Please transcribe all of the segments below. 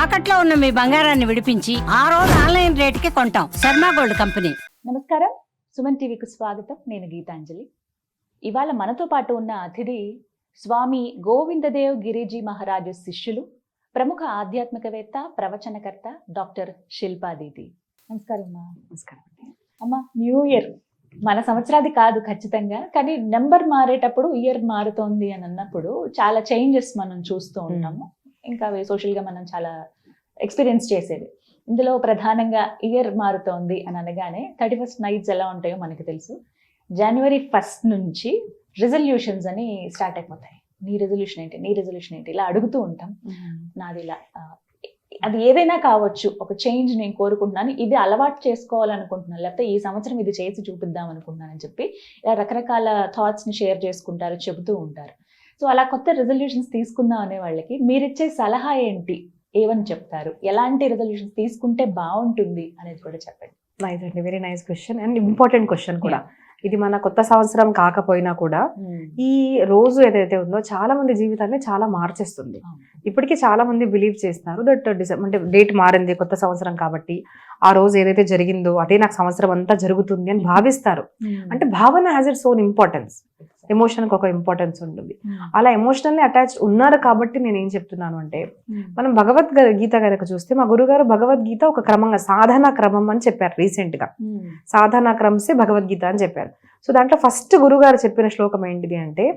తాకట్లో ఉన్న మీ బంగారాన్ని విడిపించి ఆ రోజు ఆన్లైన్ రేటుకి కొంటాం. Sharma gold company. నమస్కారం, సుమన్ టీవీకి స్వాగతం. నేను గీతాంజలి. ఇవాళ మనతో పాటు ఉన్న అతిథి స్వామి గోవిందదేవ్ గిరిజీ మహారాజు శిష్యులు, ప్రముఖ ఆధ్యాత్మికవేత్త, ప్రవచనకర్త డాక్టర్ శిల్పా దీది. నమస్కారం అమ్మా. నమస్కారం అమ్మా, న్యూ ఇయర్ మన సంవత్సరాది కాదు ఖచ్చితంగా, కానీ నెంబర్ మారేటప్పుడు ఇయర్ మారుతోంది అని అన్నప్పుడు చాలా చేంజెస్ మనం చూస్తూ ఉంటాము. ఇంకా సోషల్గా మనం చాలా ఎక్స్పీరియన్స్ చేసేది. ఇందులో ప్రధానంగా ఇయర్ మారుతోంది అని అనగానే 31st నైట్స్ ఎలా ఉంటాయో మనకి తెలుసు. January 1st నుంచి రిజల్యూషన్స్ అని స్టార్ట్ అయిపోతాయి. నీ రెజల్యూషన్ ఏంటి, నీ రెజల్యూషన్ ఏంటి, ఇలా అడుగుతూ ఉంటాం. నాది ఇలా, అది ఏదైనా కావచ్చు. ఒక చేంజ్ నేను కోరుకుంటున్నాను, ఇది అలవాటు చేసుకోవాలనుకుంటున్నాను, లేకపోతే ఈ సంవత్సరం ఇది చేసి చూపిద్దాం అనుకుంటున్నాను అని చెప్పి ఇలా రకరకాల థాట్స్ని షేర్ చేసుకుంటారు, చెబుతూ ఉంటారు. సో అలా కొత్త రెజల్యూషన్స్ తీసుకుందాం అనే వాళ్ళకి మీరిచ్చే సలహా ఏంటి, ఏమని చెప్తారు? ఎలాంటి రెజల్యూషన్స్ తీసుకుంటే బాగుంటుంది అనేది కూడా చెప్పండి. నైస్ అండి, very nice question and important question కూడా. ఇది మన కొత్త సంవత్సరం కాకపోయినా కూడా ఈ రోజు ఏదైతే ఉందో చాలా మంది జీవితాన్ని చాలా మార్చేస్తుంది. ఇప్పటికీ చాలా మంది బిలీవ్ చేస్తున్నారు దట్ అంటే డేట్ మారింది, కొత్త సంవత్సరం కాబట్టి ఆ రోజు ఏదైతే జరిగిందో అదే నాకు సంవత్సరం అంతా జరుగుతుంది అని భావిస్తారు. అంటే భావన హ్యాస్ ఇట్స్ ఓన్ ఇంపార్టెన్స్. ఎమోషన్కి ఒక ఇంపార్టెన్స్ ఉంటుంది. అలా ఎమోషనల్లీ అటాచ్ ఉన్నారు కాబట్టి నేను ఏం చెప్తున్నాను అంటే, మనం భగవద్గీత కనుక చూస్తే మా గురుగారు భగవద్గీత ఒక క్రమంగా సాధన క్రమం అని చెప్పారు. రీసెంట్ గా సాధన క్రమసే భగవద్గీత అని చెప్పారు. సో దాంట్లో ఫస్ట్ గురుగారు చెప్పిన శ్లోకం ఏంటిది అంటే,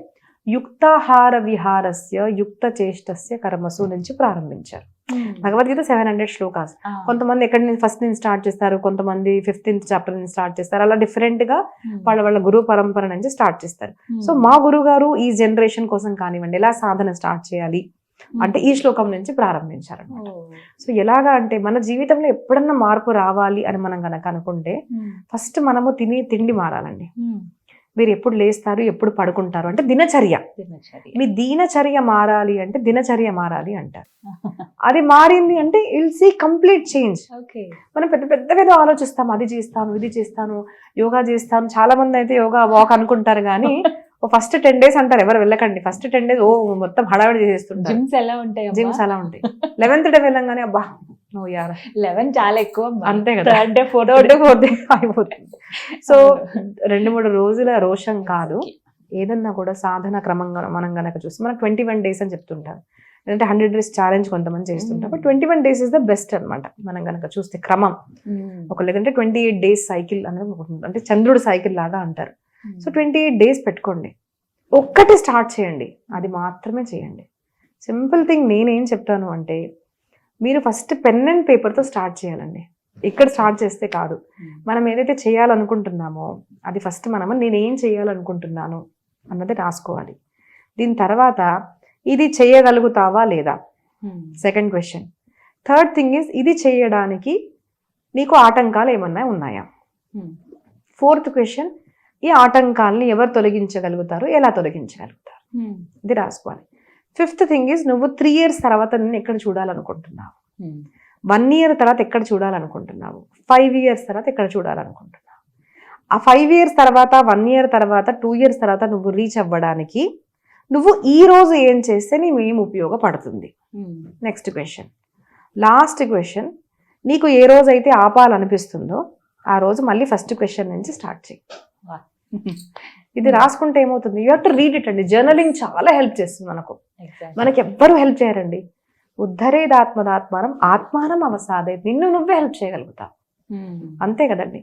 యుక్తాహార విహారస్య యుక్త చేష్టస్య కర్మసు నుంచి ప్రారంభించారు. భగవద్గీత 700 శ్లోకాస్. కొంతమంది ఎక్కడి నుంచి ఫస్ట్ నుంచి స్టార్ట్ చేస్తారు, కొంతమంది 15th చాప్టర్ నుంచి స్టార్ట్ చేస్తారు. అలా డిఫరెంట్ గా వాళ్ళ గురు పరంపర నుంచి స్టార్ట్ చేస్తారు. సో మా గురువు గారు ఈ జనరేషన్ కోసం కానివ్వండి, ఎలా సాధన స్టార్ట్ చేయాలి అంటే ఈ శ్లోకం నుంచి ప్రారంభించారన్నమాట. సో ఎలాగా అంటే, మన జీవితంలో ఎప్పుడన్నా మార్పు రావాలి అని మనం కనుక అనుకుంటే ఫస్ట్ మనము తినే తిండి మారాలండి. మీరు ఎప్పుడు లేస్తారు, ఎప్పుడు పడుకుంటారు అంటే దినచర్య. మీ దినచర్య మారాలి అంటే దినచర్య మారాలి అంటారు. అది మారింది అంటే విల్ సీ కంప్లీట్ చేంజ్. మనం పెద్ద పెద్దగా ఆలోచిస్తాం, అది చేస్తాను, ఇది చేస్తాను, యోగా చేస్తాను. చాలా మంది అయితే యోగా వాక్ అనుకుంటారు కానీ ఫస్ట్ 10 days అంటారు, ఎవరు వెళ్ళకండి. ఫస్ట్ 10 days మొత్తం హడావిడి చేసేస్తుంటారు. జిమ్స్ ఎలా ఉంటాయి? జిమ్స్ అలా ఉంటాయి. 11th డే వెళ్ళంగానే అబ్బా 11 చాలా ఎక్కువ, అంతే కదా, అంటే 4th అయిపోతుంది. సో 2-3 రోజుల రోషం కాదు. ఏదన్నా కూడా సాధన క్రమంగా మనం గనక చూస్తే మనకు 21 days అని చెప్తుంటారు. లేదంటే 100 days ఛాలెంజ్ కొంతమంది చేస్తుంటారు. But 21 days is the best అనమాట మనం గనక చూస్తే క్రమం. ఒక లేదంటే 28 days సైకిల్ అనేది, అంటే చంద్రుడు సైకిల్ లాగా అంటారు. సో 28 days పెట్టుకోండి, ఒక్కటి స్టార్ట్ చేయండి, అది మాత్రమే చేయండి. సింపుల్ థింగ్ నేనేం చెప్తాను అంటే, మీరు ఫస్ట్ పెన్ అండ్ పేపర్తో స్టార్ట్ చేయాలండి. ఇక్కడ స్టార్ట్ చేస్తే కాదు. మనం ఏదైతే చేయాలనుకుంటున్నామో అది ఫస్ట్ నేనేం చేయాలనుకుంటున్నాను అన్నది రాసుకోవాలి. దీని తర్వాత ఇది చేయగలుగుతావా లేదా, second question. Third thing is, ఇది చేయడానికి నీకు ఆటంకాలు ఏమన్నా ఉన్నాయా. ఫోర్త్ క్వశ్చన్, ఈ ఆటంకాలని ఎవరు తొలగించగలుగుతారు, ఎలా తొలగించగలుగుతారు, ఇది రాసుకోవాలి. ఫిఫ్త్ థింగ్ ఈజ్, నువ్వు 3 years తర్వాత నేను ఎక్కడ చూడాలనుకుంటున్నావు, 1 year తర్వాత ఎక్కడ చూడాలనుకుంటున్నావు, 5 years తర్వాత ఎక్కడ చూడాలనుకుంటున్నావు. ఆ 5 years తర్వాత, 1 year తర్వాత, 2 years తర్వాత నువ్వు రీచ్ అవ్వడానికి నువ్వు ఈ రోజు ఏం చేస్తే నీకు ఏం ఉపయోగపడుతుంది. నెక్స్ట్ క్వశ్చన్, లాస్ట్ క్వశ్చన్, నీకు ఏ రోజు అయితే ఆపాలనిపిస్తుందో ఆ రోజు మళ్ళీ ఫస్ట్ క్వశ్చన్ నుంచి స్టార్ట్ చేయి. ఇది రాసుకుంటే ఏమవుతుంది, you have to read it అండి. జర్నలింగ్ చాలా హెల్ప్ చేస్తుంది మనకి ఎవ్వరూ హెల్ప్ చేయరండి. ఉద్ధరేదాత్మదాత్మానం ఆత్మానం అవసాదే, నిన్ను నువ్వే హెల్ప్ చేయగలుగుతావు, అంతే కదండి.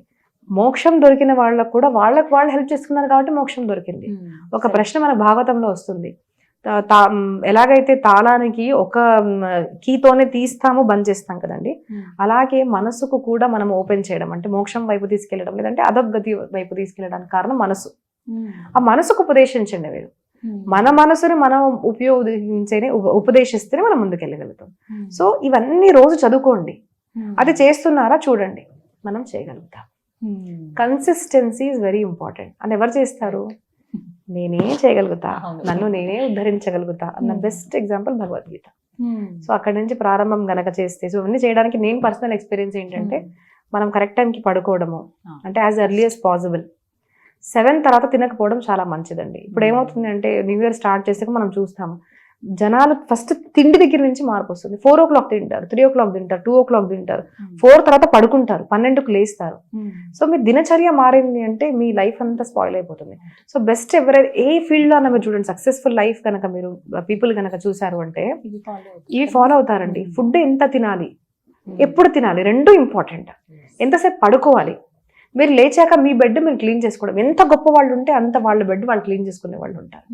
మోక్షం దొరికిన వాళ్ళకు కూడా వాళ్ళకు వాళ్ళు హెల్ప్ చేసుకున్నారు కాబట్టి మోక్షం దొరికింది. ఒక ప్రశ్న మన భాగవతంలో వస్తుంది, ఎలాగైతే తాళానికి ఒక కీతోనే తీస్తాము, బంద్ చేస్తాం కదండి, అలాగే మనసుకు కూడా మనం ఓపెన్ చేయడం అంటే మోక్షం వైపు తీసుకెళ్ళడం, లేదంటే అధోగతి వైపు తీసుకెళ్ళడానికి కారణం మనసు. ఆ మనసుకు ఉపదేశించండి మీరు. మన మనసుని మనం ఉపదేశిస్తేనే మనం ముందుకెళ్ళగలుగుతాం. సో ఇవన్నీ రోజు చదువుకోండి, అది చేస్తున్నారా చూడండి, మనం చేయగలుగుతాం. Consistency is very important. అని ఎవరు చేస్తారు, నేనే చేయగలుగుతా, నన్ను నేనే ఉద్ధరించగలుగుతా అన్న బెస్ట్ ఎగ్జాంపుల్ భగవద్గీత. సో అక్కడి నుంచి ప్రారంభం గనక చేస్తే, సో ఇవన్నీ చేయడానికి నేను పర్సనల్ ఎక్స్పీరియన్స్ ఏంటంటే, మనం కరెక్ట్ టైంకి పడుకోవడము, అంటే యాజ్ ఎర్లీ యాజ్ పాసిబుల్. 7 తర్వాత తినకపోవడం చాలా మంచిదండి. ఇప్పుడు ఏమవుతుంది అంటే, న్యూ ఇయర్ స్టార్ట్ చేసాక మనం చూస్తాము, జనాలు ఫస్ట్ తిండి దగ్గర నుంచి మార్పు వస్తుంది. 4 o'clock తింటారు, 3 o'clock తింటారు, 2 o'clock తింటారు, 4 తర్వాత పడుకుంటారు, 12కు లేస్తారు. సో మీ దినచర్య మారింది అంటే మీ లైఫ్ అంతా స్పాయిల్ అయిపోతుంది. సో బెస్ట్ ఎవరైనా ఏ ఫీల్డ్ లో అన్న మీరు చూడండి, సక్సెస్ఫుల్ లైఫ్ కనుక మీరు పీపుల్ కనుక చూసారు అంటే ఇవి ఫాలో అవుతారండి. ఫుడ్ ఎంత తినాలి, ఎప్పుడు తినాలి, రెండు ఇంపార్టెంట్. ఎంతసేపు పడుకోవాలి, మీరు లేచాక మీ బెడ్ మీరు క్లీన్ చేసుకోవడం. ఎంత గొప్ప వాళ్ళు ఉంటే అంత వాళ్ళ బెడ్ వాళ్ళు క్లీన్ చేసుకునే వాళ్ళు ఉంటారు.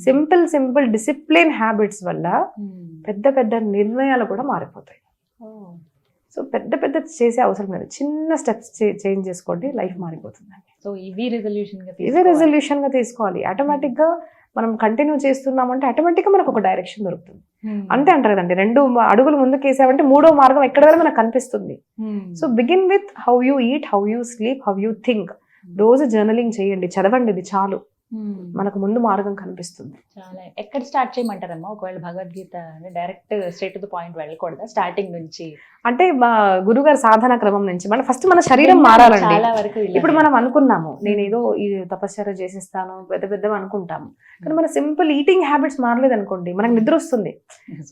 సింపుల్ డిసిప్లిన్ హ్యాబిట్స్ వల్ల పెద్ద పెద్ద నిర్ణయాలు కూడా మారిపోతాయి. సో పెద్ద చేసే అవసరం లేదు, చిన్న స్టెప్స్ చేంజ్ చేసుకోండి, లైఫ్ మారిపోతుందండి. సో ఇవి రెజల్యూషన్ గా తీసుకోవాలి. ఆటోమేటిక్ గా మనం కంటిన్యూ చేస్తున్నామంటే ఆటోమేటిక్ గా మనకు ఒక డైరెక్షన్ దొరుకుతుంది. అంతే అంటారు కదండి, 2 అడుగులు ముందుకు వేసామంటే 3వ మార్గం ఎక్కడ వరకు మనకు కనిపిస్తుంది. So begin with how you eat, how you sleep, how you think. రోజు జర్నలింగ్ చేయండి, చదవండి, ఇది చాలు, మనకు ముందు మార్గం కనిపిస్తుంది. చాలా. ఎక్కడ స్టార్ట్ చేయమంటారమ్మా? ఒకవేళ Bhagavad Gita direct straight to the point వెళ్ళకూడదా స్టార్టింగ్ నుంచి? అంటే మా గురుగారు సాధన క్రమం నుంచి మనం ఫస్ట్ మన శరీరం మారాలండి. చాలా వరకు ఇప్పుడు మనం అనుకున్నాము నేను ఏదో ఈ తపశ్చర్య చేసేస్తాను, పెద్ద అనుకుంటాము, కానీ మన సింపుల్ ఈటింగ్ హ్యాబిట్స్ మారలేదు అనుకోండి, మనకు నిద్ర వస్తుంది.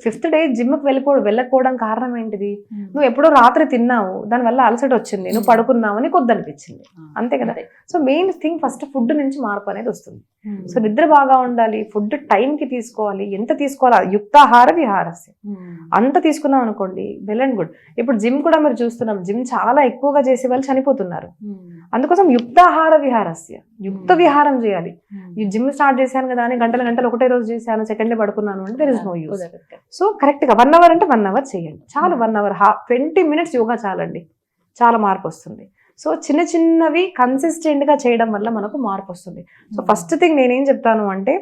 5th డే జిమ్కి వెళ్ళకపోవడం కారణం ఏంటిది? నువ్వు ఎప్పుడో రాత్రి తిన్నావు, దానివల్ల అలసట వచ్చింది, నువ్వు పడుకున్నావు అని కొద్దనిపించింది, అంతే కదా. So main thing first food నుంచి మార్పు అనేది వస్తుంది. సో నిద్ర బాగా ఉండాలి, ఫుడ్ టైంకి తీసుకోవాలి. ఎంత తీసుకోవాలి? యుక్తాహార విహారస్య, అంత తీసుకున్నాం అనుకోండి, వెల్ అండ్ గుడ్. ఇప్పుడు జిమ్ కూడా మీరు చూస్తున్నాం, జిమ్ చాలా ఎక్కువగా చేసే వాళ్ళు చనిపోతున్నారు. అందుకోసం యుక్తాహార విహారస్య, యుక్త విహారం చేయాలి. ఈ జిమ్ స్టార్ట్ చేశాను కదా అని గంటలు ఒకటే రోజు చేశాను, సెకండ్ డే పడుకున్నాను అంటే there is no use. So correct గా 1 hour అంటే 1 hour చేయండి చాలు. 1 hour 20 minutes యోగా చాలండి, చాలా మార్పు వస్తుంది. సో చిన్నవి కన్సిస్టెంట్ గా చేయడం వల్ల మనకు మార్పు వస్తుంది. సో ఫస్ట్ థింగ్ నేనేం చెప్తాను అంటే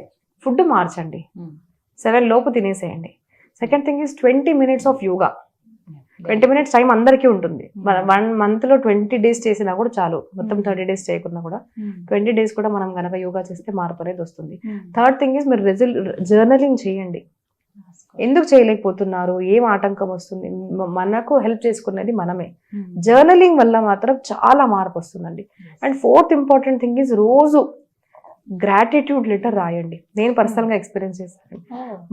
ఫుడ్ మార్చండి, 7 లోపు తినేసేయండి. Second thing is 20 minutes of yoga. 20 minutes time అందరికీ ఉంటుంది. 1 month లో 20 days చేసినా కూడా చాలు, మొత్తం 30 days చేయకున్నా కూడా 20 days కూడా మనం కనుక యోగా చేస్తే మార్పు అనేది వస్తుంది. థర్డ్ థింగ్ ఈస్ మీరు జర్నలింగ్ చేయండి. ఎందుకు చేయలేకపోతున్నారు, ఏం ఆటంకం వస్తుంది, మనకు హెల్ప్ చేసుకునేది మనమే. జర్నలింగ్ వల్ల మాత్రం చాలా మార్పు వస్తుందండి. And 4th important thing is రోజు గ్రాటిట్యూడ్ లెటర్ రాయండి. నేను పర్సనల్ గా ఎక్స్పీరియన్స్ చేశాను.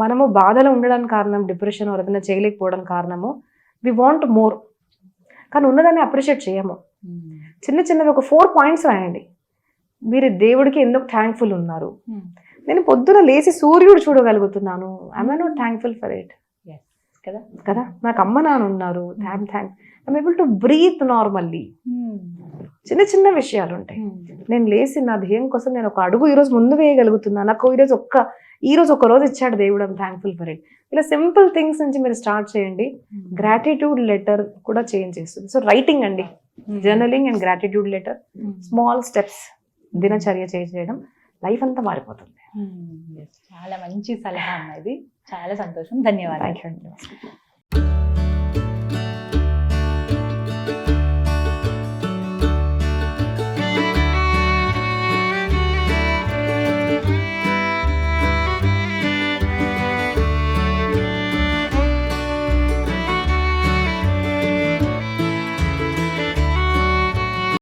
మనము బాధలో ఉండడానికి కారణం డిప్రెషన్, ఏదైనా చేయలేకపోవడం కారణము వి వాంట్ మోర్, కానీ ఉన్నదాన్ని అప్రిషియేట్ చేయము. చిన్నవి ఒక 4 points రాయండి. మీరు దేవుడికి ఎందుకు థ్యాంక్ఫుల్ ఉన్నారు, నేను పొద్దున లేచి సూర్యుడు చూడగలుగుతున్నాను, I'm not thankful for it కదా. నాకు అమ్మ నాన్న ఉన్నారు, I'm able to breathe normally. చిన్న విషయాలు ఉంటాయి. నేను లేచి నా ధ్యేయం కోసం నేను ఒక అడుగు ఈరోజు ముందు వేయగలుగుతున్నా, నాకు ఈరోజు ఒక రోజు ఇచ్చాడు దేవుడు, ఐఎమ్ థ్యాంక్ఫుల్ ఫర్ ఇట్. ఇలా సింపుల్ థింగ్స్ నుంచి మీరు స్టార్ట్ చేయండి. గ్రాటిట్యూడ్ లెటర్ కూడా చేంజ్ చేస్తుంది. సో రైటింగ్ అండి, journaling and gratitude letter, small steps దినచర్య చేయడం, లైఫ్ అంతా మారిపోతుంది. చాలా మంచి సలహా అన్నది. చాలా సంతోషం, ధన్యవాదాలు. Thank you.